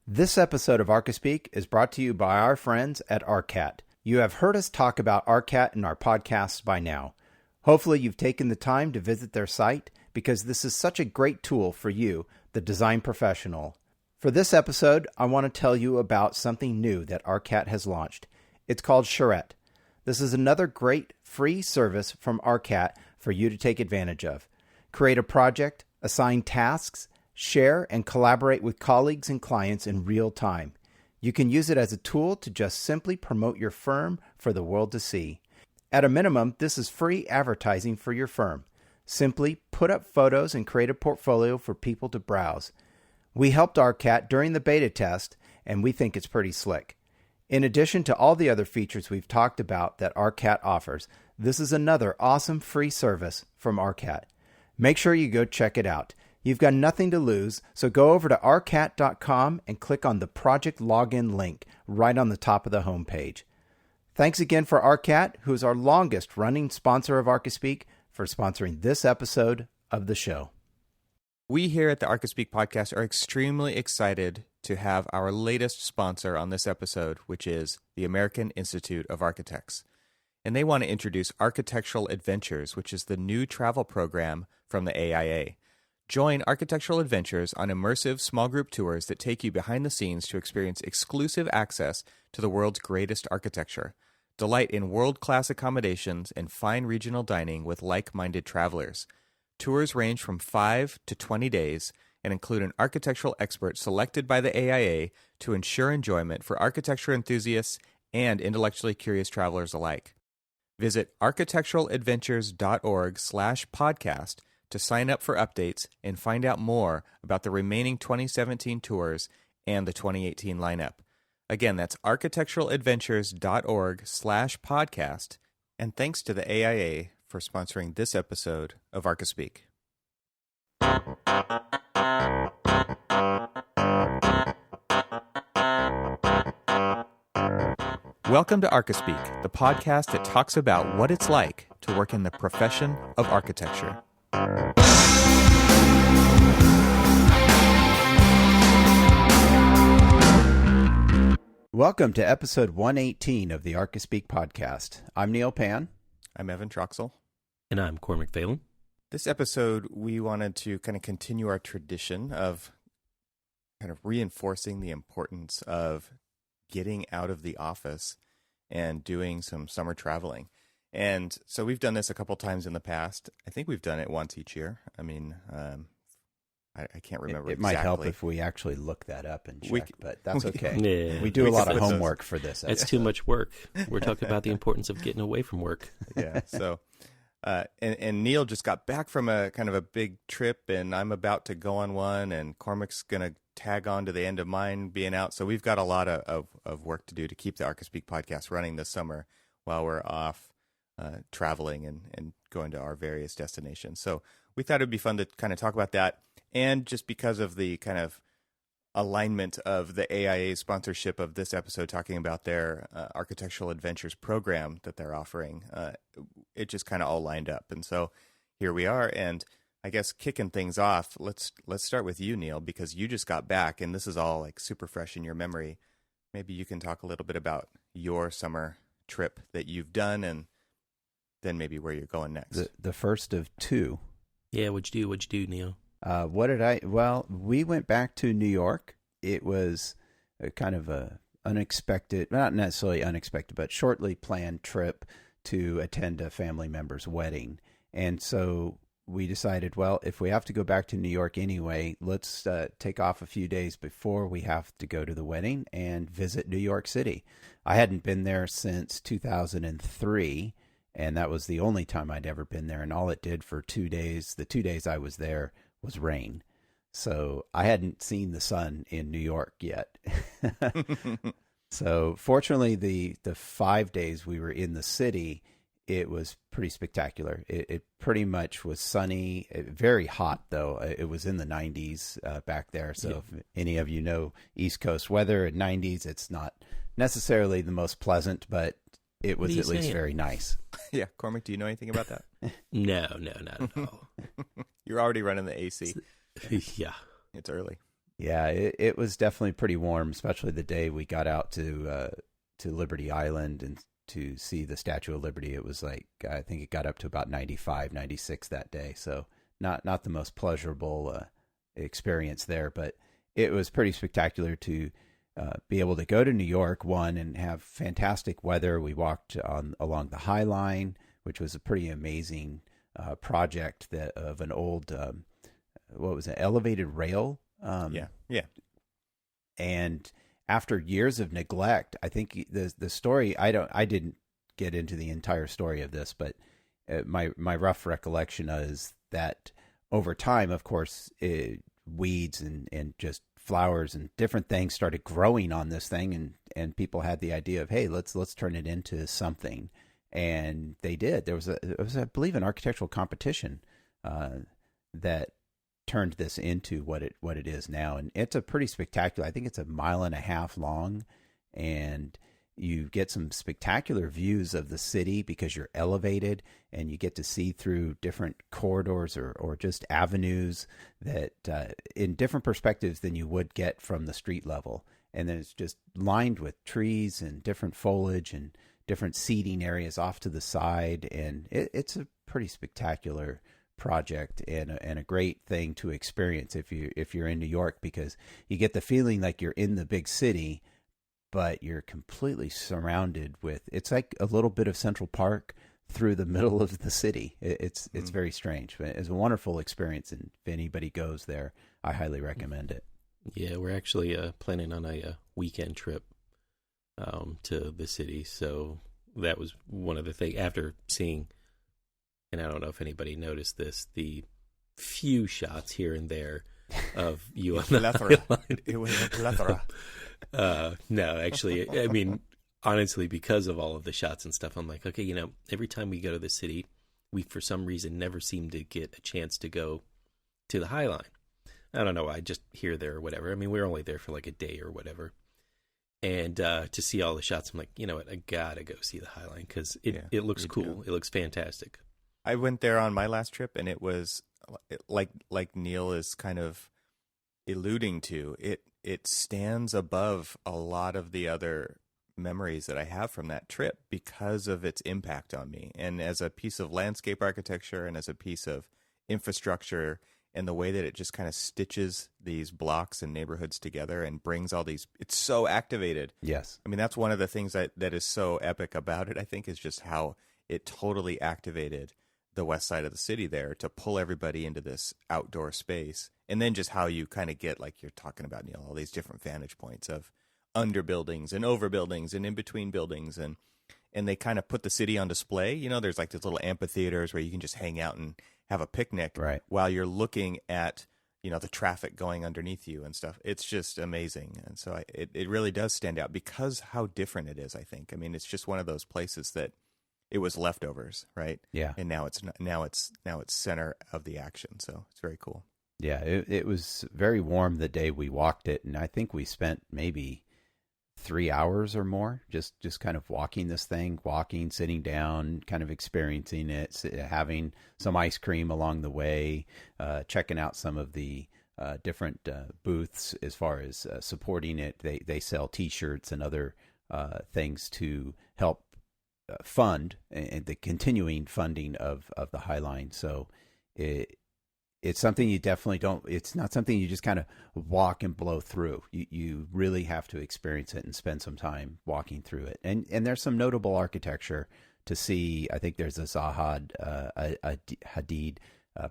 This episode of Archispeak is brought to you by our friends at Arcat. You have heard us talk about Arcat in our podcasts by now. Hopefully you've taken the time to visit their site because this is such a great tool for you, the design professional. For this episode, I want to tell you about something new that Arcat has launched. It's called Charrette. This is another great free service from Arcat for you to take advantage of. Create a project, assign tasks, share and collaborate with colleagues and clients in real time. You can use it as a tool to just simply promote your firm for the world to see. At a minimum, this is free advertising for your firm. Simply put up photos and create a portfolio for people to browse. We helped Arcat during the beta test, and we think it's pretty slick. In addition to all the other features we've talked about that Arcat offers, this is another awesome free service from Arcat. Make sure you go check it out. You've got nothing to lose, so go over to arcat.com and click on the project login link right on the top of the homepage. Thanks again for Arcat, who is our longest running sponsor of Archispeak, for sponsoring this episode of the show. We here at the Archispeak podcast are extremely excited to have our latest sponsor on this episode, which is the American Institute of Architects. And they want to introduce Architectural Adventures, which is the new travel program from the AIA. Join Architectural Adventures on immersive small group tours that take you behind the scenes to experience exclusive access to the world's greatest architecture. Delight in world-class accommodations and fine regional dining with like-minded travelers. Tours range from 5 to 20 days and include an architectural expert selected by the AIA to ensure enjoyment for architecture enthusiasts and intellectually curious travelers alike. Visit architecturaladventures.org/podcast to sign up for updates and find out more about the remaining 2017 tours and the 2018 lineup. Again, that's architecturaladventures.org/podcast. And thanks to the AIA for sponsoring this episode of Archispeak. Welcome to Archispeak, the podcast that talks about what it's like to work in the profession of architecture. Welcome to episode 118 of the Archispeak podcast. I'm Neil Pan. I'm Evan Troxel. And I'm Cormac Phelan. This episode, we wanted to kind of continue our tradition of kind of reinforcing the importance of getting out of the office and doing some summer traveling. And so we've done this a couple times in the past. I think we've done it once each year. I mean, I can't remember It exactly. might help if we actually look that up and check, but that's okay. Yeah. We do a lot of homework for this. It's too much work. We're talking about the importance of getting away from work. Yeah. So, and Neil just got back from a kind of a big trip, and I'm about to go on one, and Cormac's going to tag on to the end of mine being out. So we've got a lot of work to do to keep the Archispeak podcast running this summer while we're off traveling and going to our various destinations. So we thought it'd be fun to kind of talk about that. And just because of the kind of alignment of the AIA sponsorship of this episode, talking about their Architectural Adventures program that they're offering, it just kind of all lined up. And so here we are. And I guess kicking things off, let's start with you, Neil, because you just got back and this is all like super fresh in your memory. Maybe you can talk a little bit about your summer trip that you've done and then maybe where you're going next. The first of two. Yeah, what'd you do, Neil? Well, we went back to New York. It was a kind of a unexpected, not necessarily unexpected, but shortly planned trip to attend a family member's wedding. And so we decided, well, if we have to go back to New York anyway, let's take off a few days before we have to go to the wedding and visit New York City. I hadn't been there since 2003. And that was the only time I'd ever been there. And all it did for 2 days, the 2 days I was there, was rain. So I hadn't seen the sun in New York yet. So fortunately, the 5 days we were in the city, it was pretty spectacular. It pretty much was sunny, very hot though. It was in the 90s back there. So if any of you know East Coast weather in 90s, it's not necessarily the most pleasant, but it was at least very nice. Yeah. Cormac, do you know anything about that? No, not at all. You're already running the AC. Yeah. It's early. Yeah, it was definitely pretty warm, especially the day we got out to Liberty Island and to see the Statue of Liberty. It was like, I think it got up to about 95, 96 that day. So not the most pleasurable experience there, but it was pretty spectacular to be able to go to New York, one, and have fantastic weather. We walked along the High Line, which was a pretty amazing project of an old, what was it, elevated rail. Yeah. And after years of neglect, I think the story, I didn't get into the entire story of this, but my rough recollection is that over time, of course, weeds and just flowers and different things started growing on this thing, and people had the idea of, hey, let's turn it into something, and they did. There was I believe, an architectural competition that turned this into what it is now, and it's a pretty spectacular. I think it's 1.5 miles long, and you get some spectacular views of the city because you're elevated, and you get to see through different corridors or just avenues that in different perspectives than you would get from the street level. And then it's just lined with trees and different foliage and different seating areas off to the side, and it's a pretty spectacular project and a great thing to experience if you're in New York, because you get the feeling like you're in the big city, but you're completely surrounded with, it's like a little bit of Central Park through the middle of the city. It's very strange, but it's a wonderful experience, and if anybody goes there, I highly recommend it. Yeah, we're actually planning on a weekend trip to the city, so that was one of the things after seeing. And I don't know if anybody noticed this, the few shots here and there of you on the line. It was a plethora. No, actually, I mean, honestly, because of all of the shots and stuff, I'm like, okay, every time we go to the city, we, for some reason, never seem to get a chance to go to the High Line. I don't know, I just here, there, or whatever. I mean, we were only there for like a day or whatever. And to see all the shots, I'm like, you know what, I gotta go see the High Line, because it looks cool. It looks fantastic. I went there on my last trip, and it was like Neil is kind of alluding to. It stands above a lot of the other memories that I have from that trip because of its impact on me. And as a piece of landscape architecture and as a piece of infrastructure, and the way that it just kind of stitches these blocks and neighborhoods together and brings all these, it's so activated. Yes. I mean, that's one of the things that is so epic about it, I think, is just how it totally activated the west side of the city there to pull everybody into this outdoor space. And then just how you kind of get, like you're talking about, Neil, all these different vantage points of under buildings and over buildings and in between buildings. And they kind of put the city on display. There's like these little amphitheaters where you can just hang out and have a picnic while you're looking at, the traffic going underneath you and stuff. It's just amazing. And so it really does stand out because how different it is, I think. I mean, it's just one of those places that it was leftovers, right? Yeah. And now it's center of the action. So it's very cool. Yeah, it was very warm the day we walked it, and I think we spent maybe 3 hours or more just kind of walking this thing, sitting down, kind of experiencing it, having some ice cream along the way, checking out some of the different booths as far as supporting it. They sell T-shirts and other things to help fund and the continuing funding of the High Line. So it's something you definitely don't, it's not something you just kind of walk and blow through. You really have to experience it and spend some time walking through it. And there's some notable architecture to see. I think there's a Zaha Hadid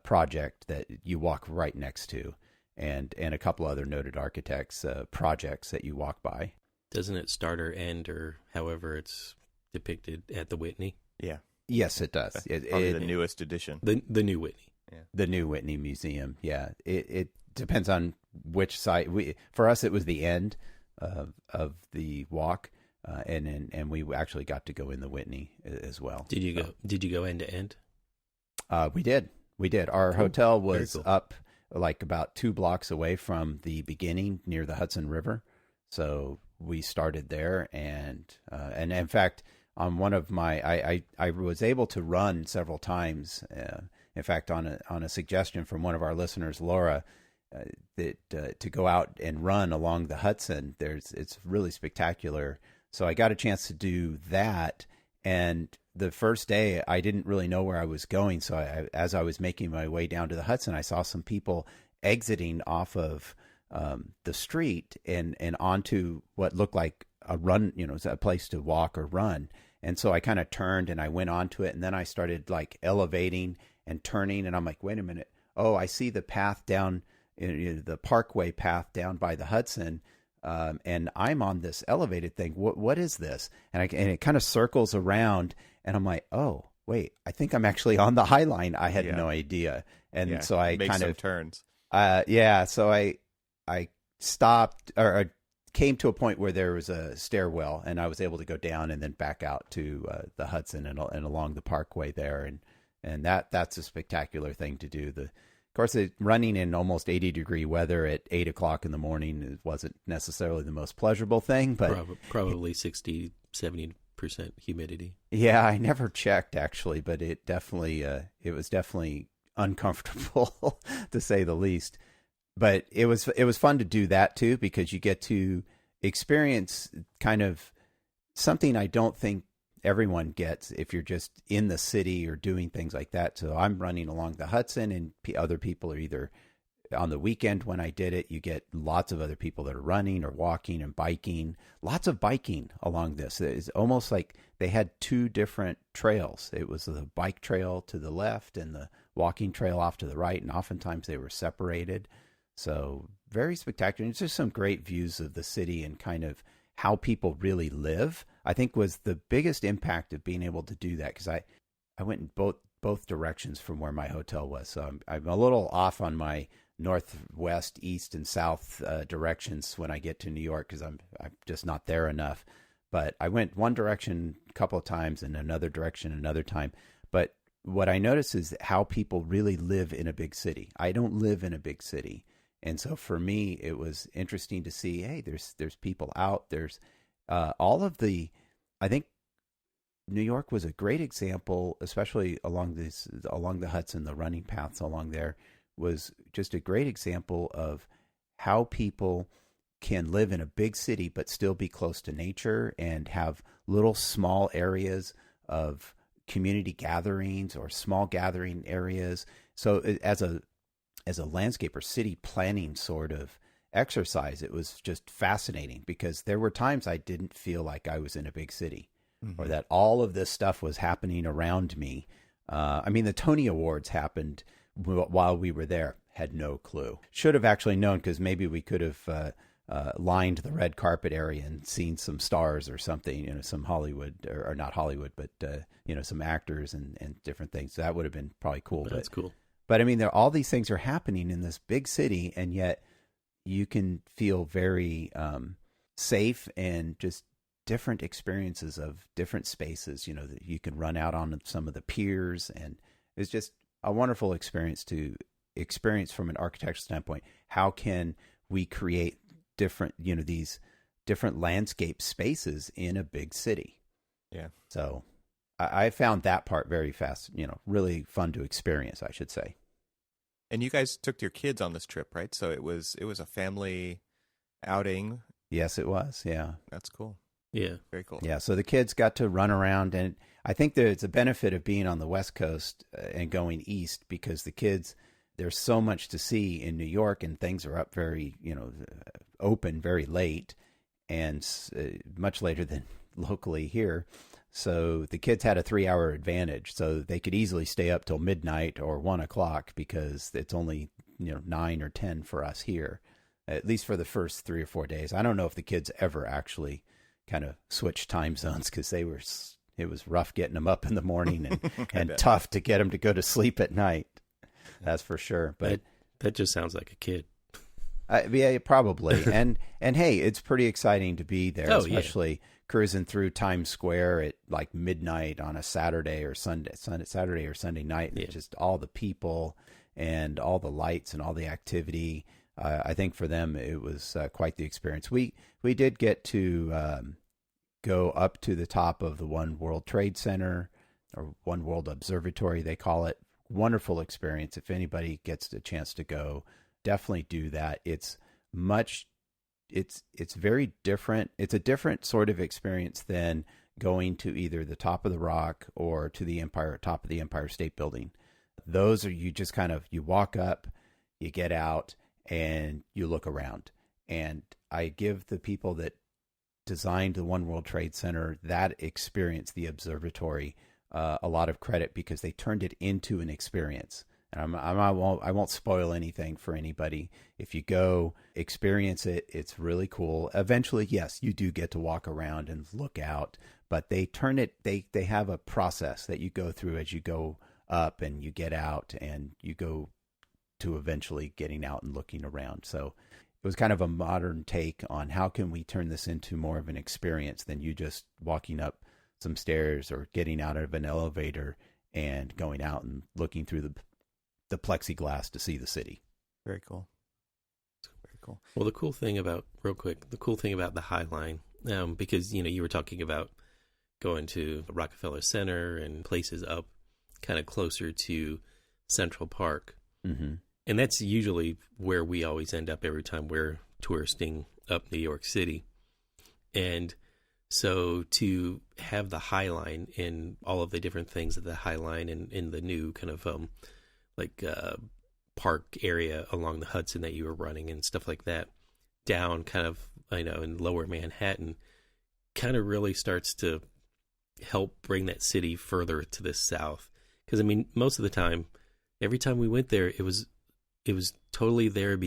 project that you walk right next to, and a couple other noted architects' projects that you walk by. Doesn't it start or end, or however it's depicted, at the Whitney? Yeah. Yes, it does. Probably the newest edition. The new Whitney. Yeah. The new Whitney Museum. Yeah. It depends on which site. For us, it was the end of the walk, and we actually got to go in the Whitney as well. Did you go end to end? We did. Our cool. hotel was cool. up like about 2 blocks away from the beginning near the Hudson River. So we started there, and in fact, on one of my, I was able to run several times. In fact, on a suggestion from one of our listeners, Laura, that to go out and run along the Hudson. It's really spectacular. So I got a chance to do that, and the first day I didn't really know where I was going. So as I was making my way down to the Hudson, I saw some people exiting off of the street and onto what looked like a run, a place to walk or run. And so I kind of turned and I went onto it, and then I started like elevating and turning, and I'm like, wait a minute. Oh, I see the path down, the parkway path down by the Hudson. And I'm on this elevated thing. What is this? And it kind of circles around, and I'm like, oh, wait, I think I'm actually on the High Line. I had no idea. And so I kind of turns. So I stopped or came to a point where there was a stairwell, and I was able to go down and then back out to the Hudson and along the parkway there. And that's a spectacular thing to do. Of course, running in almost 80-degree weather at 8 o'clock in the morning wasn't necessarily the most pleasurable thing, but probably 60, 70% humidity. Yeah, I never checked actually, but it was definitely uncomfortable to say the least. But it was fun to do that too, because you get to experience kind of something I don't think everyone gets if you're just in the city or doing things like that. So I'm running along the Hudson, and other people are either on the weekend. When I did it, you get lots of other people that are running or walking and biking. Lots of biking along this. It's almost like they had two different trails. It was the bike trail to the left and the walking trail off to the right, and oftentimes they were separated. So very spectacular. It's just some great views of the city and kind of how people really live, I think, was the biggest impact of being able to do that, because I went in both directions from where my hotel was. So I'm a little off on my northwest, east, and south directions when I get to New York, because I'm just not there enough. But I went one direction a couple of times and another direction another time. But what I notice is how people really live in a big city. I don't live in a big city. And so for me, it was interesting to see, hey, there's people out. There's all of the, I think New York was a great example, especially along the Hudson, the running paths along there was just a great example of how people can live in a big city but still be close to nature and have little small areas of community gatherings or small gathering areas. So as a landscape or city planning sort of exercise, it was just fascinating, because there were times I didn't feel like I was in a big city, or that all of this stuff was happening around me. I mean, the Tony Awards happened while we were there. Had no clue. Should have actually known, because maybe we could have lined the red carpet area and seen some stars or something, some Hollywood or not Hollywood, but some actors and different things. That would have been probably cool. That's cool. But I mean, all these things are happening in this big city, and yet you can feel very safe and just different experiences of different spaces, that you can run out on some of the piers. And it's just a wonderful experience to experience from an architectural standpoint. How can we create different, these different landscape spaces in a big city? Yeah. So I found that part very fast, really fun to experience, I should say. And you guys took your kids on this trip, right? So it was a family outing. Yes, it was. Yeah. That's cool. Yeah. Very cool. Yeah. So the kids got to run around, and I think there's a benefit of being on the West Coast and going east, because the kids, there's so much to see in New York, and things are up very, open very late, and much later than locally here. So the kids had a 3-hour advantage, so they could easily stay up till midnight or 1 o'clock, because it's only 9 or 10 for us here, at least for the first 3 or 4 days. I don't know if the kids ever actually kind of switched time zones, because it was rough getting them up in the morning and tough to get them to go to sleep at night. That's for sure. But that just sounds like a kid. Yeah, probably. and hey, it's pretty exciting to be there, especially cruising through Times Square at like midnight on a Saturday or Sunday night. Yeah. Just all the people and all the lights and all the activity. I think for them it was quite the experience. We did get to go up to the top of the One World Trade Center, or One World Observatory, they call it. Wonderful experience. If anybody gets a chance to go, definitely do that. It's very different. It's a different sort of experience than going to either the top of the rock or to the top of the Empire State Building. Those are, you just kind of, you walk up, you get out, and you look around. And I give the people that designed the One World Trade Center, that experience, the observatory, a lot of credit, because they turned it into an experience. And I won't spoil anything for anybody. If you go experience it, it's really cool. Eventually, yes, you do get to walk around and look out, but they turn it, they have a process that you go through as you go up and you get out and you go to eventually getting out and looking around. So it was kind of a modern take on how can we turn this into more of an experience than you just walking up some stairs or getting out of an elevator and going out and looking through the plexiglass to see the city. Very cool. Very cool. Well, the cool thing about the High Line, because, you were talking about going to Rockefeller Center and places up kind of closer to Central Park. Mm-hmm. And that's usually where we always end up every time we're touristing up New York City. And so to have the High Line and all of the different things of the High Line and in the new kind of park area along the Hudson that you were running and stuff like that, down kind of, in lower Manhattan, kind of really starts to help bring that city further to the south. Because, most of the time, every time we went there, it was totally there.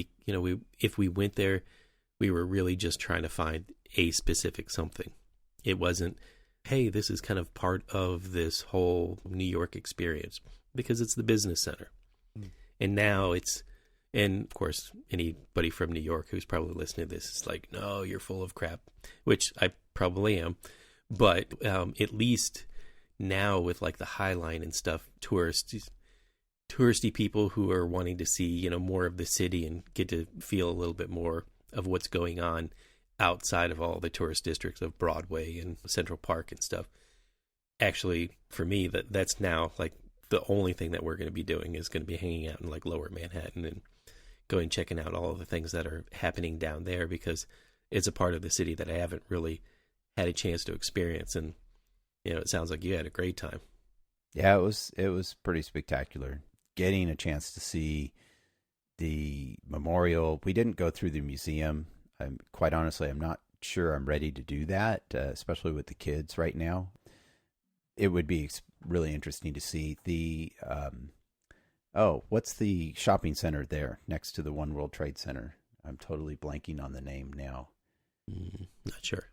If we went there, we were really just trying to find a specific something. It wasn't, hey, this is kind of part of this whole New York experience, because it's the business center. Mm. And now and of course, anybody from New York who's probably listening to this is like, no, you're full of crap, which I probably am. But at least now with like the High Line and stuff, touristy people who are wanting to see, more of the city and get to feel a little bit more of what's going on outside of all the tourist districts of Broadway and Central Park and stuff. Actually, for me, that's now like the only thing that we're going to be doing is going to be hanging out in like lower Manhattan and going checking out all of the things that are happening down there, because it's a part of the city that I haven't really had a chance to experience. And, it sounds like you had a great time. Yeah, it was pretty spectacular. Getting a chance to see the memorial. We didn't go through the museum. Quite honestly, I'm not sure I'm ready to do that, especially with the kids right now. It would be really interesting to see the, what's the shopping center there next to the One World Trade Center? I'm totally blanking on the name now. Not sure.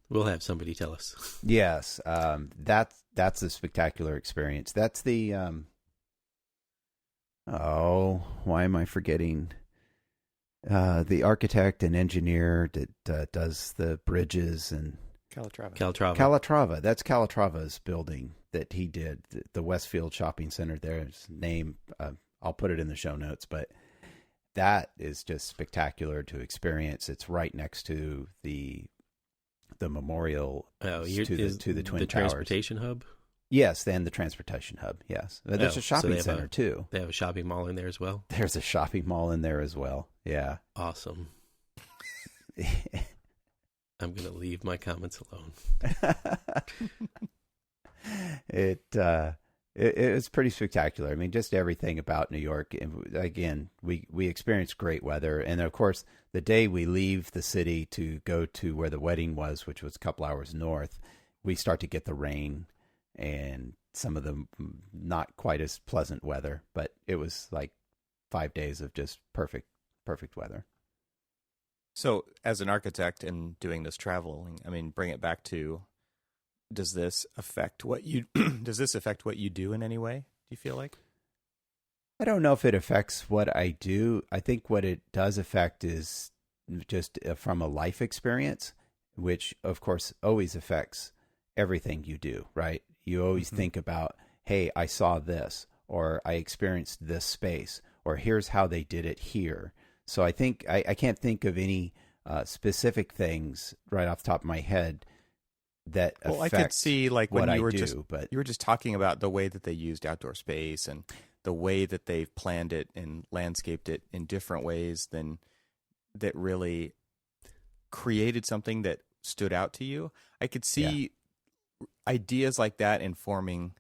We'll have somebody tell us. Yes, that's a spectacular experience. That's the, why am I forgetting? The architect and engineer that does the bridges and Calatrava. That's Calatrava's building that he did, the Westfield Shopping Center. There's name. I'll put it in the show notes, but that is just spectacular to experience. It's right next to the memorial to the Twin Towers. Transportation hub? Yes, then the transportation hub, yes. There's a shopping center, too. They have a shopping mall in there as well? There's a shopping mall in there as well, yeah. Awesome. I'm going to leave my comments alone. It was pretty spectacular. Just everything about New York. And again, we experienced great weather. And, of course, the day we leave the city to go to where the wedding was, which was a couple hours north, we start to get the rain and some of the not quite as pleasant weather, but it was like 5 days of just perfect weather. So as an architect and doing this traveling, bring it back to, does this affect what you do in any way? Do you feel like? I don't know if it affects what I do. I think what it does affect is just from a life experience, which of course always affects everything you do, right? You always think about, hey, I saw this, or I experienced this space, or here's how they did it here. So I think I can't think of any specific things right off the top of my head that affect I could see like when what you were I do, but you were just talking about the way that they used outdoor space and the way that they've planned it and landscaped it in different ways than that really created something that stood out to you. I could see ideas like that informing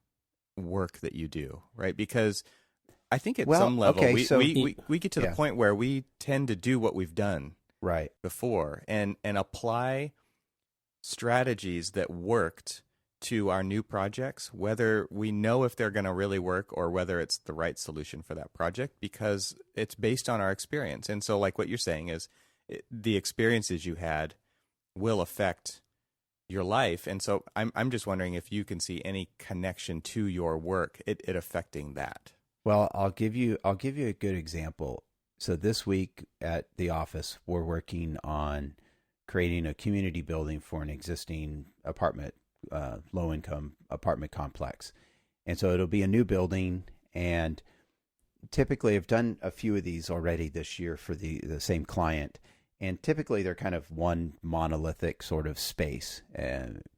work that you do, right? Because I think at some level we get to the point where we tend to do what we've done right before and apply strategies that worked to our new projects, whether we know if they're going to really work or whether it's the right solution for that project, because it's based on our experience. And so like what you're saying is the experiences you had will affect your life. And so I'm just wondering if you can see any connection to your work, it affecting that. Well, I'll give you a good example. So this week at the office, we're working on creating a community building for an existing apartment, low-income apartment complex. And so it'll be a new building, and typically I've done a few of these already this year for the same client. And typically they're kind of one monolithic sort of space,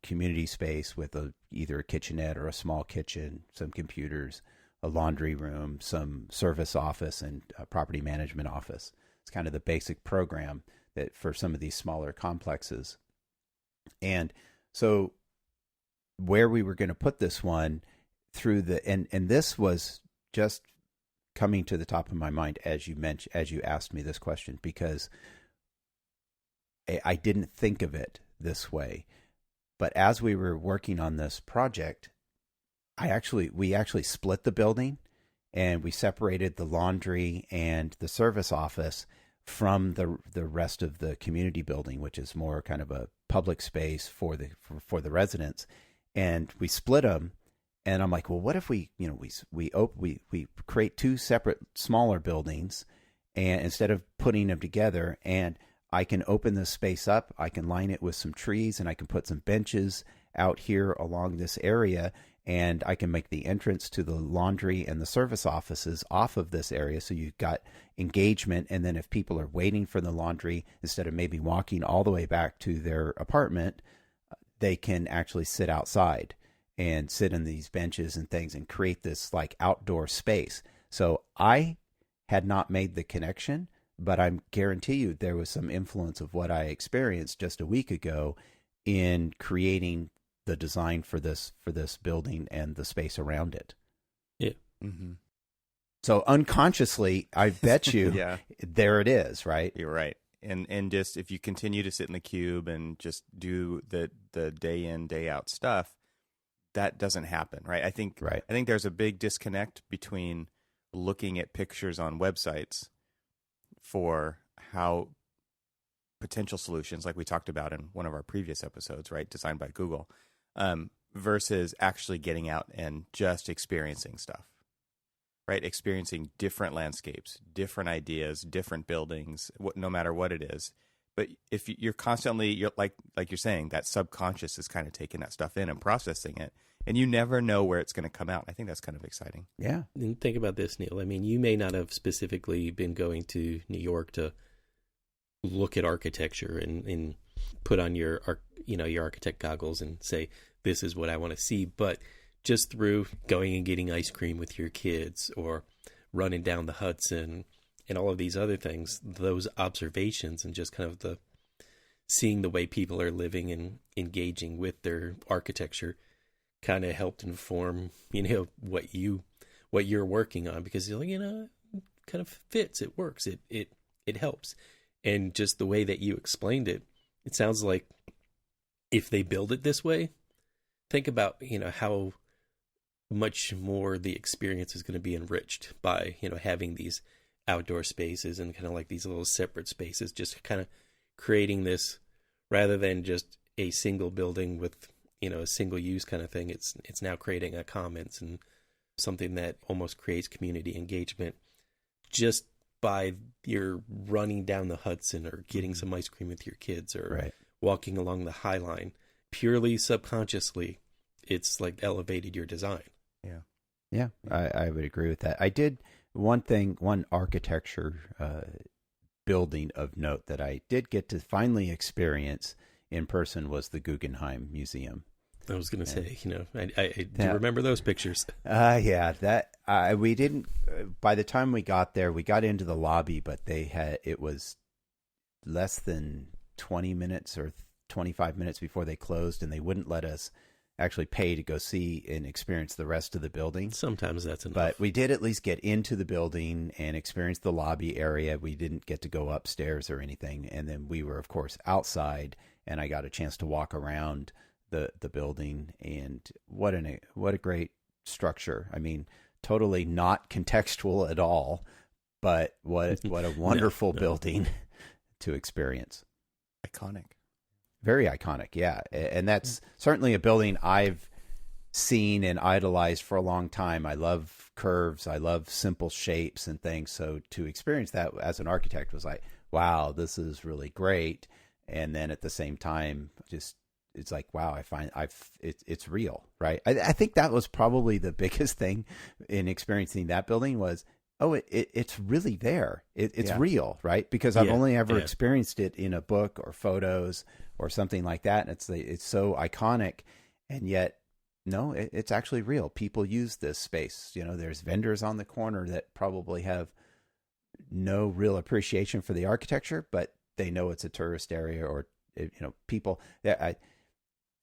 community space with either a kitchenette or a small kitchen, some computers, a laundry room, some service office, and a property management office. It's kind of the basic program that for some of these smaller complexes. And so where we were going to put this one through and this was just coming to the top of my mind as you asked me this question, because I didn't think of it this way. But as we were working on this project, we actually split the building, and we separated the laundry and the service office from the rest of the community building, which is more kind of a public space for the residents. And we split them, and I'm like, well, what if we create two separate smaller buildings, and instead of putting them together, and I can open this space up, I can line it with some trees, and I can put some benches out here along this area, and I can make the entrance to the laundry and the service offices off of this area. So you've got engagement. And then if people are waiting for the laundry, instead of maybe walking all the way back to their apartment, they can actually sit outside and sit in these benches and things and create this like outdoor space. So I had not made the connection, but I guarantee you there was some influence of what I experienced just a week ago in creating the design for this building and the space around it. Yeah. Mm-hmm. So unconsciously, I bet you, there it is, right? You're right. And just if you continue to sit in the cube and just do the day in, day out stuff, that doesn't happen, right? I think there's a big disconnect between looking at pictures on websites for how potential solutions, like we talked about in one of our previous episodes, right, designed by Google, versus actually getting out and just experiencing stuff, right? Experiencing different landscapes, different ideas, different buildings, no matter what it is. But if you're constantly, like you're saying, that subconscious is kind of taking that stuff in and processing it, and you never know where it's going to come out. I think that's kind of exciting. Yeah. And think about this, Neil. I mean, you may not have specifically been going to New York to look at architecture and put on your architect goggles and say, this is what I want to see. But just through going and getting ice cream with your kids or running down the Hudson and all of these other things, those observations and just kind of seeing the way people are living and engaging with their architecture kind of helped inform, what you're working on, because it kind of fits, it works, it helps. And just the way that you explained it, it sounds like if they build it this way, think about, how much more the experience is going to be enriched by, having these outdoor spaces and kind of like these little separate spaces, just kind of creating this rather than just a single building with, a single use kind of thing. It's now creating a commons and something that almost creates community engagement just by your running down the Hudson or getting some ice cream with your kids or walking along the High Line. Purely subconsciously, it's like elevated your design. Yeah, I would agree with that. I did one architecture building of note that I did get to finally experience in person was the Guggenheim Museum. I was going to say, I do remember those pictures. Yeah, we didn't. By the time we got there, we got into the lobby, but it was less than 20 minutes or 25 minutes before they closed, and they wouldn't let us actually pay to go see and experience the rest of the building. Sometimes that's enough. But we did at least get into the building and experience the lobby area. We didn't get to go upstairs or anything. And then we were, of course, outside, and I got a chance to walk around the building. And what a great structure. I mean, totally not contextual at all, but what a wonderful building to experience. Iconic. Very iconic, yeah. And that's certainly a building I've seen and idolized for a long time. I love curves. I love simple shapes and things. So to experience that as an architect was like, wow, this is really great. And then at the same time, just it's like, wow, it's real, right? I think that was probably the biggest thing in experiencing that building was, it's really there. It's real, right? Because I've only ever experienced it in a book or photos or something like that. And it's so iconic, and yet, no, it's actually real. People use this space. There's vendors on the corner that probably have no real appreciation for the architecture, but they know it's a tourist area, or people.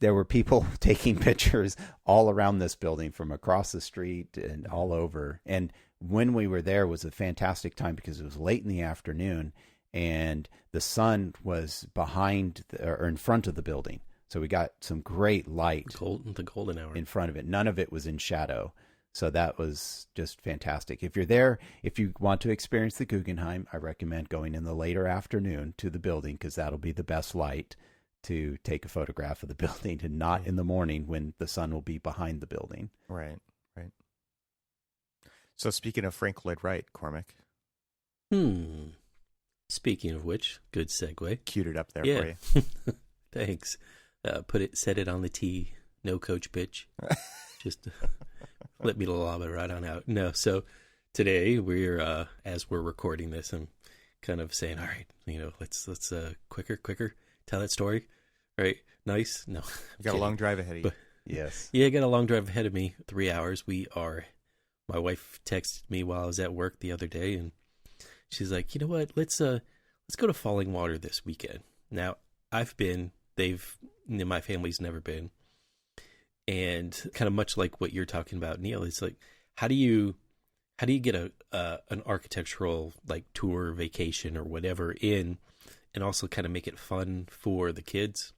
There were people taking pictures all around this building from across the street and all over. And when we were there was a fantastic time because it was late in the afternoon and the sun was behind or in front of the building. So we got some great light. The golden hour. In front of it. None of it was in shadow. So that was just fantastic. If you're there, if you want to experience the Guggenheim, I recommend going in the later afternoon to the building because that'll be the best light to take a photograph of the building, and not in the morning when the sun will be behind the building. Right. So speaking of Frank Lloyd Wright, Cormac. Speaking of which, good segue. Queued it up there for you. Thanks. Set it on the tee. No coach pitch. Just let me lob it right on out. No, so today we're as we're recording this, I'm kind of saying, all right, let's quicker tell that story. Right? Nice. No, you got a long drive ahead of you. Yes. Yeah, I got a long drive ahead of me. 3 hours. My wife texted me while I was at work the other day, and she's like, you know what? Let's go to Falling Water this weekend. Now, I've been. My family's never been, and kind of much like what you're talking about, Neil. It's like, how do you get an architectural like tour, vacation, or whatever in, and also kind of make it fun for the kids?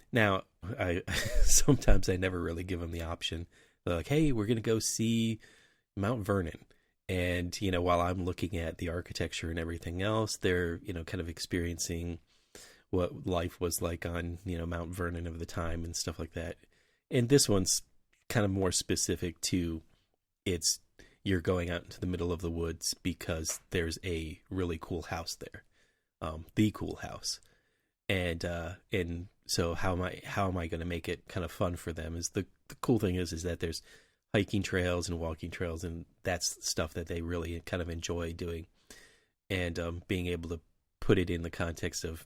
Now, I sometimes I never really give them the option. They're like, hey, we're gonna go see Mount Vernon. And, while I'm looking at the architecture and everything else, they're, kind of experiencing what life was like on, Mount Vernon of the time and stuff like that. And this one's kind of more specific to you're going out into the middle of the woods because there's a really cool house there. The cool house. And so how am I going to make it kind of fun for them is the cool thing is that there's hiking trails and walking trails, and that's stuff that they really kind of enjoy doing. And being able to put it in the context of,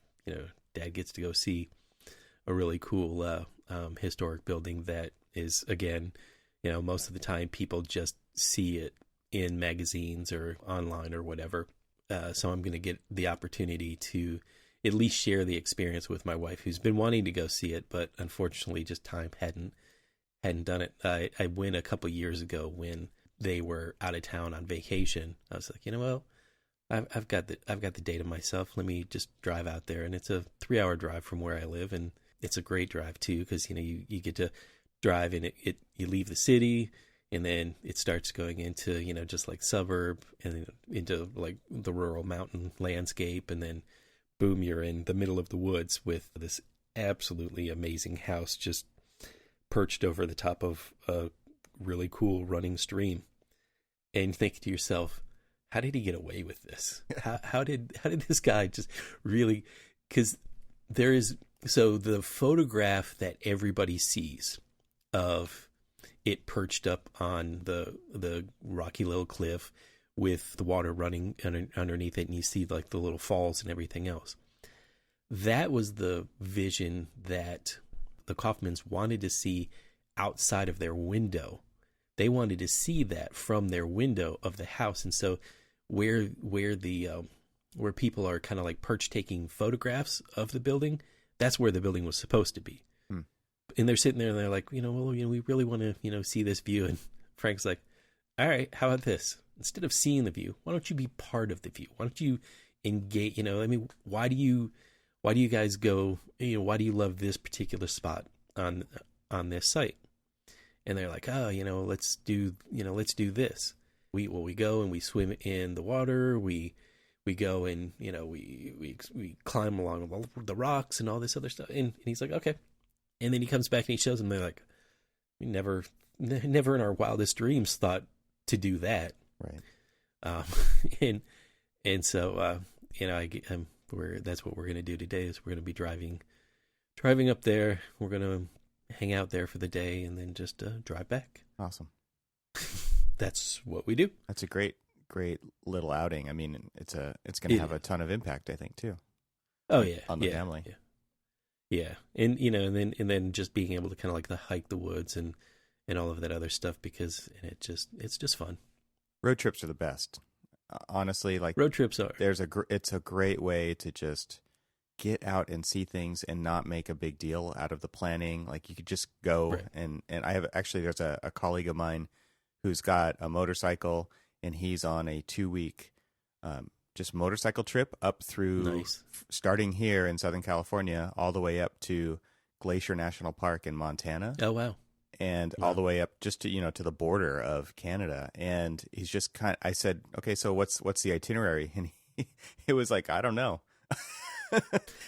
Dad gets to go see a really cool historic building that is, again, most of the time people just see it in magazines or online or whatever. So I'm going to get the opportunity to at least share the experience with my wife, who's been wanting to go see it, but unfortunately just time hadn't done it. I went a couple years ago when they were out of town on vacation. I was like, well, I've got the day to myself. Let me just drive out there, and it's a 3-hour drive from where I live, and it's a great drive too because you get to drive and you leave the city, and then it starts going into just like suburb and into like the rural mountain landscape, and then boom, you're in the middle of the woods with this absolutely amazing house just perched over the top of a really cool running stream. And you think to yourself, how did he get away with this? How did this guy just really, because so the photograph that everybody sees of it perched up on the rocky little cliff with the water running underneath it, and you see like the little falls and everything else. That was the vision that the Kaufmans wanted to see outside of their window. They wanted to see that from their window of the house. And so where people are kind of like perch taking photographs of the building, that's where the building was supposed to be. And they're sitting there and they're like, we really want to, see this view. And Frank's like, all right, how about this? Instead of seeing the view, why don't you be part of the view? Why don't you engage? Why do you guys go? Why do you love this particular spot on this site? And they're like, let's do this. We go and we swim in the water. We go and we climb along the rocks and all this other stuff. And he's like, okay. And then he comes back and he shows them. They're like, we never in our wildest dreams thought to do that. Right. And so that's what we're gonna do today. Is we're gonna be driving up there. We're gonna hang out there for the day and then just drive back. Awesome. That's what we do. That's a great little outing. I mean, it's going to have a ton of impact, I think, too. Oh yeah, on the family. Yeah, and and then just being able to kind of like hike the woods and all of that other stuff because it's just fun. Road trips are the best, honestly. Like road trips are. It's a great way to just get out and see things and not make a big deal out of the planning. Like you could just go right. and I have actually there's a colleague of mine who's got a motorcycle and he's on a 2-week just motorcycle trip up through starting here in Southern California all the way up to Glacier National Park in Montana. Oh wow. And all the way up just to to the border of Canada. And he's just I said, "Okay, so what's the itinerary?" And it was like, "I don't know."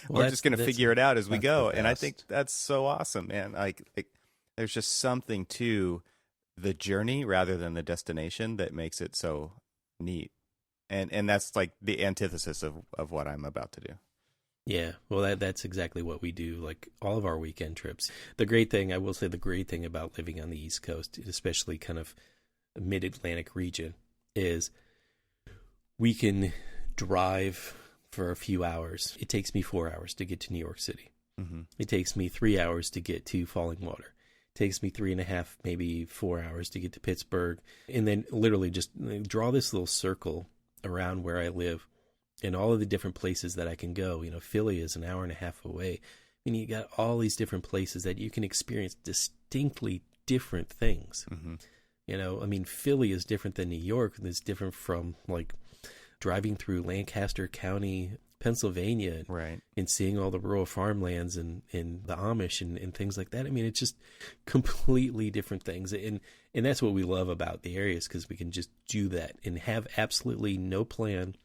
We're just going to figure it out as we go. And I think that's so awesome, man. Like there's just something to the journey rather than the destination that makes it so neat. And that's like the antithesis of what I'm about to do. Yeah, well, that's exactly what we do, like all of our weekend trips. The great thing about living on the East Coast, especially kind of mid-Atlantic region, is we can drive for a few hours. It takes me 4 hours to get to New York City. Mm-hmm. It takes me 3 hours to get to Falling Water. It takes me 3.5, maybe 4 hours to get to Pittsburgh. And then literally just draw this little circle around where I live and all of the different places that I can go. Philly is 1.5 hours away. I mean, you got all these different places that you can experience distinctly different things. Mm-hmm. Philly is different than New York. It's different from like driving through Lancaster County, Pennsylvania, right, and seeing all the rural farmlands and the Amish and things like that. I mean, it's just completely different things. And that's what we love about the areas, because we can just do that and have absolutely no plan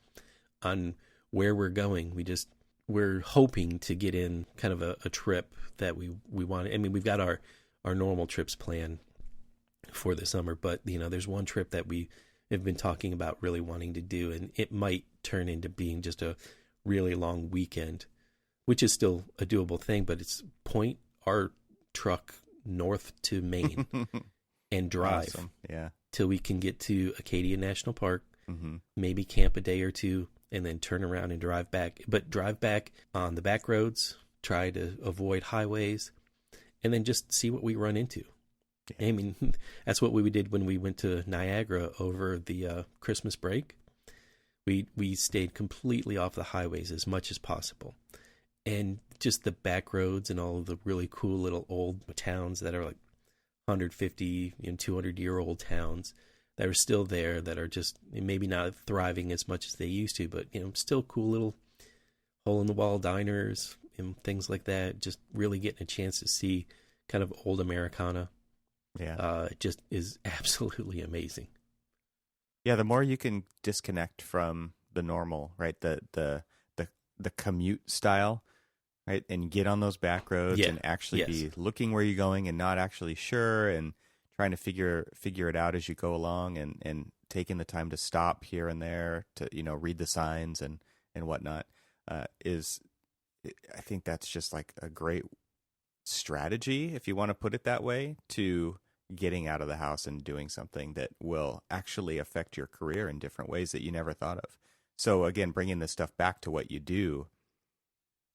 on where we're going. We're hoping to get in kind of a trip that we want. I mean, we've got our normal trips planned for the summer, but there's one trip that we have been talking about really wanting to do, and it might turn into being just a really long weekend, which is still a doable thing, but it's point our truck north to Maine and drive awesome. Yeah, till we can get to Acadia National Park, mm-hmm. maybe camp a day or two, and then turn around and drive back. But drive back on the back roads, try to avoid highways, and then just see what we run into. Yeah. I mean, that's what we did when we went to Niagara over the Christmas break. We stayed completely off the highways as much as possible. And just the back roads and all of the really cool little old towns that are like 150 and 200-year-old towns that are still there, that are just maybe not thriving as much as they used to, but still cool little hole-in-the-wall diners and things like that. Just really getting a chance to see kind of old Americana. Yeah, it just is absolutely amazing. Yeah, the more you can disconnect from the normal, right? The commute style, right? And get on those back roads and actually be looking where you're going and not actually sure, and trying to figure it out as you go along, and taking the time to stop here and there to read the signs and whatnot. I think that's just like a great strategy, if you want to put it that way, to getting out of the house and doing something that will actually affect your career in different ways that you never thought of. So again, bringing this stuff back to what you do,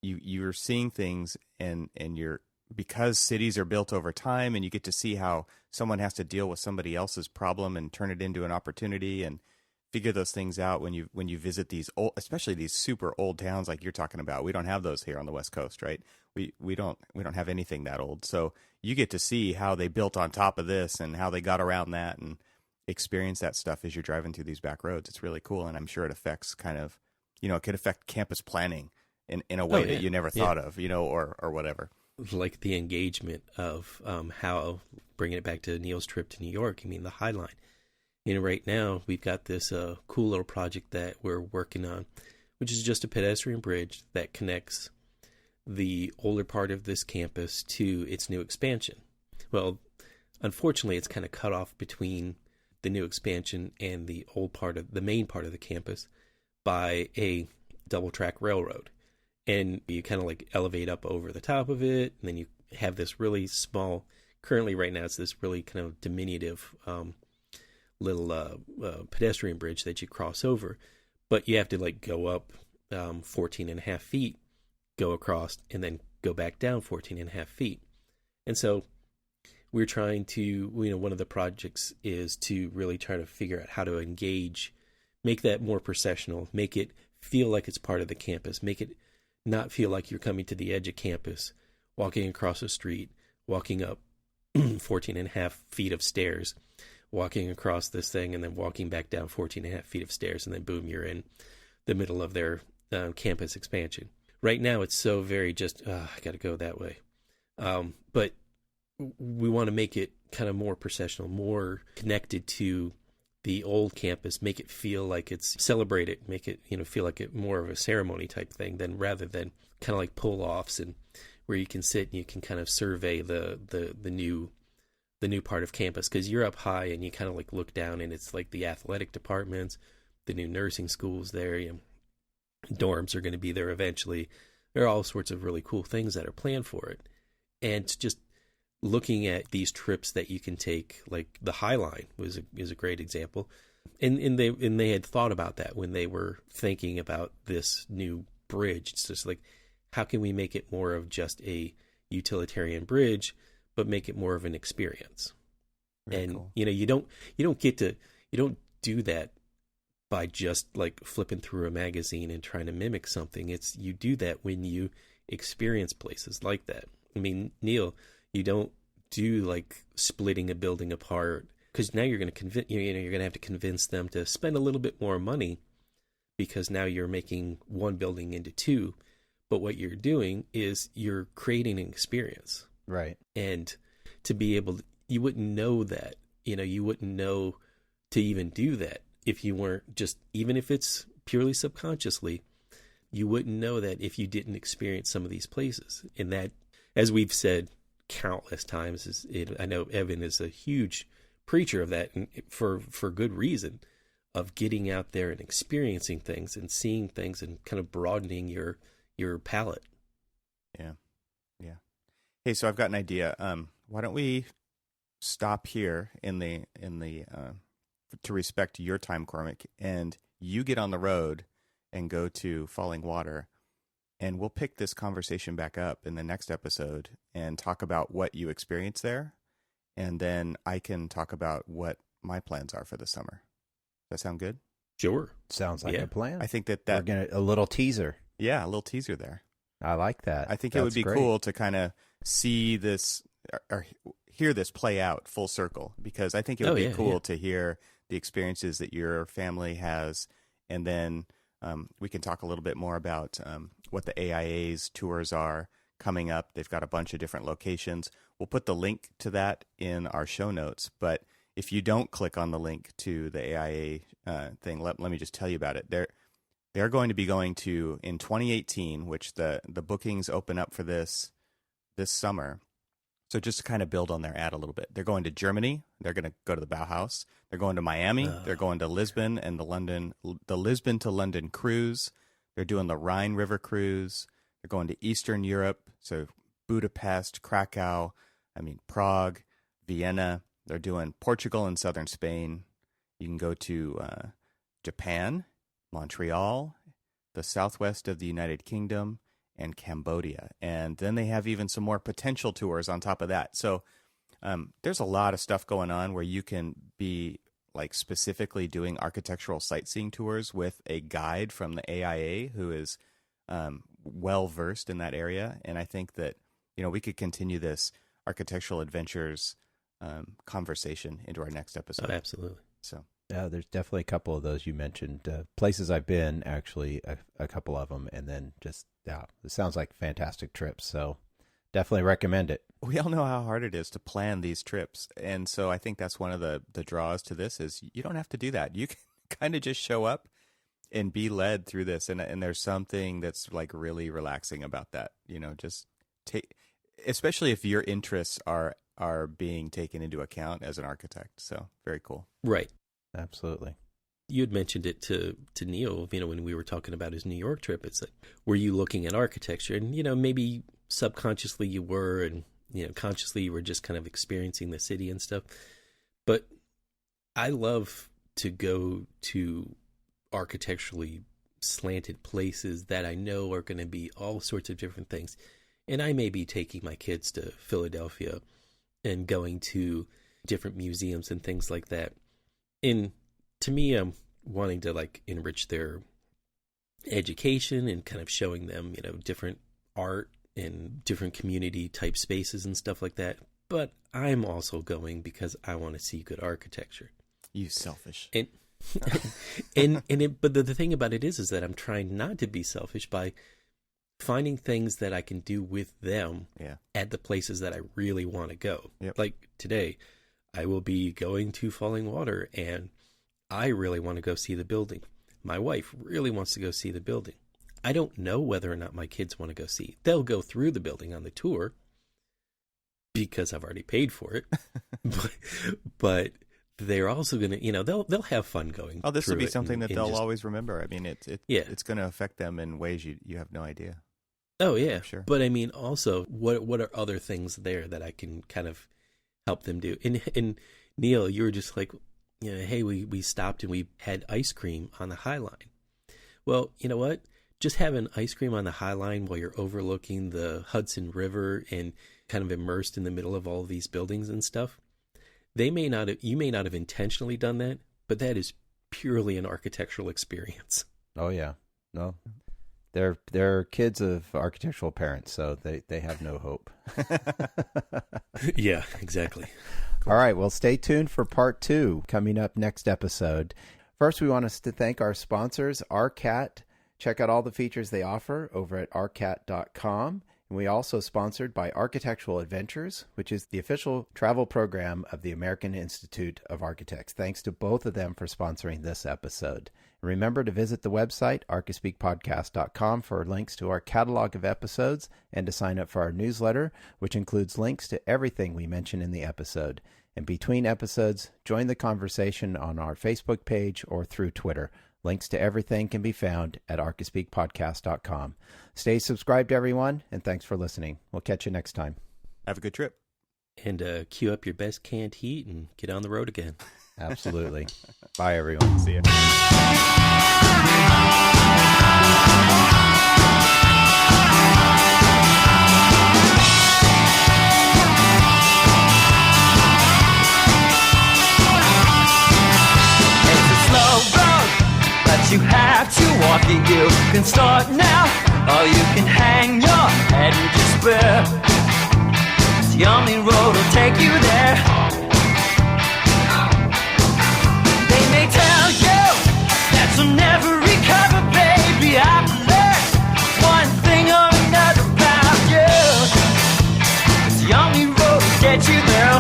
you're seeing things and you're because cities are built over time, and you get to see how someone has to deal with somebody else's problem and turn it into an opportunity, and figure those things out when you visit these old, especially these super old towns like you're talking about. We don't have those here on the West Coast, right? We don't have anything that old. So you get to see how they built on top of this and how they got around that, and experience that stuff as you're driving through these back roads. It's really cool, and I'm sure it affects kind of, it could affect campus planning in a way that you never thought of, or whatever. Like the engagement of how, bringing it back to Neil's trip to New York, the High Line. Right now we've got this cool little project that we're working on, which is just a pedestrian bridge that connects the older part of this campus to its new expansion. Well, unfortunately, it's kind of cut off between the new expansion and the main part of the campus by a double track railroad. And you kind of like elevate up over the top of it, and then you have this really small, currently right now it's this really kind of diminutive little pedestrian bridge that you cross over, but you have to like go up 14 and a half feet, go across, and then go back down 14 and a half feet. And so we're trying to, one of the projects is to really try to figure out how to engage, make that more processional, make it feel like it's part of the campus, make it not feel like you're coming to the edge of campus, walking across the street, walking up 14 and a half feet of stairs, walking across this thing, and then walking back down 14 and a half feet of stairs, and then boom, you're in the middle of their campus expansion. Right now, it's so very just, I got to go that way. But we want to make it kind of more processional, more connected to the old campus, make it feel like it's celebrated, make it, feel like it more of a ceremony type thing rather than kind of like pull-offs, and where you can sit and you can kind of survey the new part of campus, because you're up high and you kind of like look down and it's like the athletic departments, the new nursing schools there, dorms are going to be there eventually. There are all sorts of really cool things that are planned for it. And just looking at these trips that you can take, like the High Line is a great example. And they had thought about that when they were thinking about this new bridge. It's just like, how can we make it more of just a utilitarian bridge, but make it more of an experience? Very cool. You don't do that by just like flipping through a magazine and trying to mimic something. You do that when you experience places like that. Neil, you don't do like splitting a building apart, because now you're going to you're going to have to convince them to spend a little bit more money, because now you're making one building into two. But what you're doing is you're creating an experience. Right. And to be able to, you wouldn't know that, you wouldn't know to even do that if you weren't just, even if it's purely subconsciously, you wouldn't know that if you didn't experience some of these places. And that, as we've said countless times, I know Evan is a huge preacher of that, and for good reason, of getting out there and experiencing things and seeing things and kind of broadening your palette. Yeah. Hey, so I've got an idea. Why don't we stop here in the to respect your time, Cormac, and you get on the road and go to Falling Water, and we'll pick this conversation back up in the next episode and talk about what you experienced there, and then I can talk about what my plans are for the summer. Does that sound good? Sure. Sounds like a plan. I think that we're gonna a little teaser. Yeah, a little teaser there. I like that. I think it would be cool to kind of see this or hear this play out full circle, because I think it would be cool to hear the experiences that your family has, and then we can talk a little bit more about what the AIA's tours are coming up. They've got a bunch of different locations. We'll put the link to that in our show notes, but if you don't click on the link to the AIA thing, let me just tell you about it. They're going to be going to, in 2018, which the bookings open up for this summer. So just to kind of build on their ad a little bit, they're going to Germany. They're going to go to the Bauhaus. They're going to Miami. They're going to Lisbon and the Lisbon to London cruise. They're doing the Rhine River cruise. They're going to Eastern Europe, so Budapest, Krakow, Prague, Vienna. They're doing Portugal and southern Spain. You can go to Japan, Montreal, the southwest of the United Kingdom, and Cambodia. And then they have even some more potential tours on top of that. So there's a lot of stuff going on where you can be like specifically doing architectural sightseeing tours with a guide from the AIA who is well versed in that area. And I think that, we could continue this architectural adventures conversation into our next episode. Oh, absolutely. So yeah, there's definitely a couple of those you mentioned. Places I've been, actually, a couple of them, and then just, it sounds like fantastic trips. So definitely recommend it. We all know how hard it is to plan these trips. And so I think that's one of the draws to this is you don't have to do that. You can kind of just show up and be led through this. And there's something that's like really relaxing about that, just take, especially if your interests are being taken into account as an architect. So very cool. Right. Absolutely. You had mentioned it to Neil, when we were talking about his New York trip. It's like, were you looking at architecture? And, maybe subconsciously you were, and, consciously you were just kind of experiencing the city and stuff. But I love to go to architecturally slanted places that I know are going to be all sorts of different things. And I may be taking my kids to Philadelphia and going to different museums and things like that. And to me, I'm wanting to like enrich their education and kind of showing them, different art and different community type spaces and stuff like that. But I'm also going because I want to see good architecture. You selfish. And but the thing about it is that I'm trying not to be selfish by finding things that I can do with them at the places that I really want to go. Yep. Like today, I will be going to Falling Water, and I really want to go see the building. My wife really wants to go see the building. I don't know whether or not my kids want to go see. They'll go through the building on the tour because I've already paid for it. but they're also going to, they'll have fun going. Oh, this will be it something that they'll just always remember. I mean, it's going to affect them in ways you have no idea. Oh yeah, sure. But I mean, also, what are other things there that I can kind of help them do? And Neil, you were just like, hey, we stopped and we had ice cream on the High Line. Well, you know what? Just having ice cream on the High Line while you're overlooking the Hudson River and kind of immersed in the middle of all of these buildings and stuff. You may not have intentionally done that, but that is purely an architectural experience. Oh yeah, no, they're kids of architectural parents, so they have no hope. Yeah, exactly. All right, well, stay tuned for part 2 coming up next episode. First, we want us to thank our sponsors, Arcat. Check out all the features they offer over at arcat.com. And we also sponsored by Architectural Adventures, which is the official travel program of the American Institute of Architects. Thanks to both of them for sponsoring this episode. And remember to visit the website, archispeakpodcast.com, for links to our catalog of episodes and to sign up for our newsletter, which includes links to everything we mention in the episode. And between episodes, join the conversation on our Facebook page or through Twitter. Links to everything can be found at archispeakpodcast.com. Stay subscribed, everyone, and thanks for listening. We'll catch you next time. Have a good trip. And cue up your best canned heat and get on the road again. Absolutely. Bye, everyone. See ya. You have to walk it, you can start now, or you can hang your head in despair. The only road will take you there. They may tell you that you'll never recover, baby. I've learned one thing or another about you. It's the only road will get you there.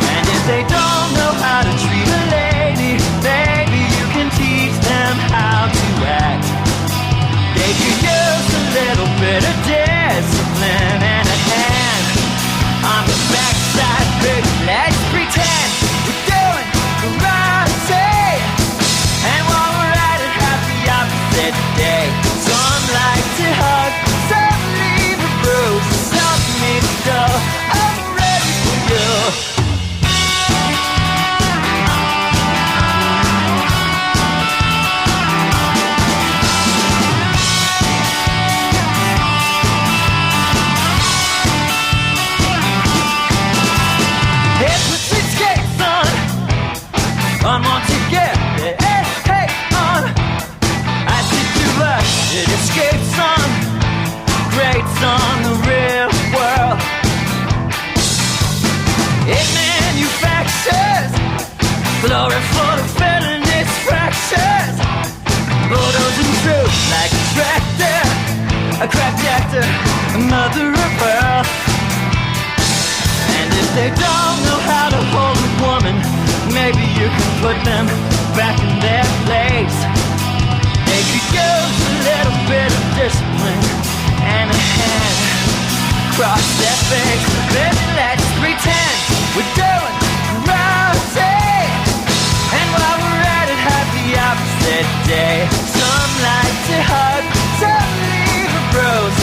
And if they don't know how to treat a lady, maybe you can teach them how to act. They could use a little bit of discipline and a hand on the backside, baby. Let's pretend we're doing the right thing. And while we're at it, have the opposite day. Some like to hug, some leave a bruise, some across their face. Baby, let's pretend we're doing karate. And while we're at it, have the opposite day. Some like to hug, some leave a rose.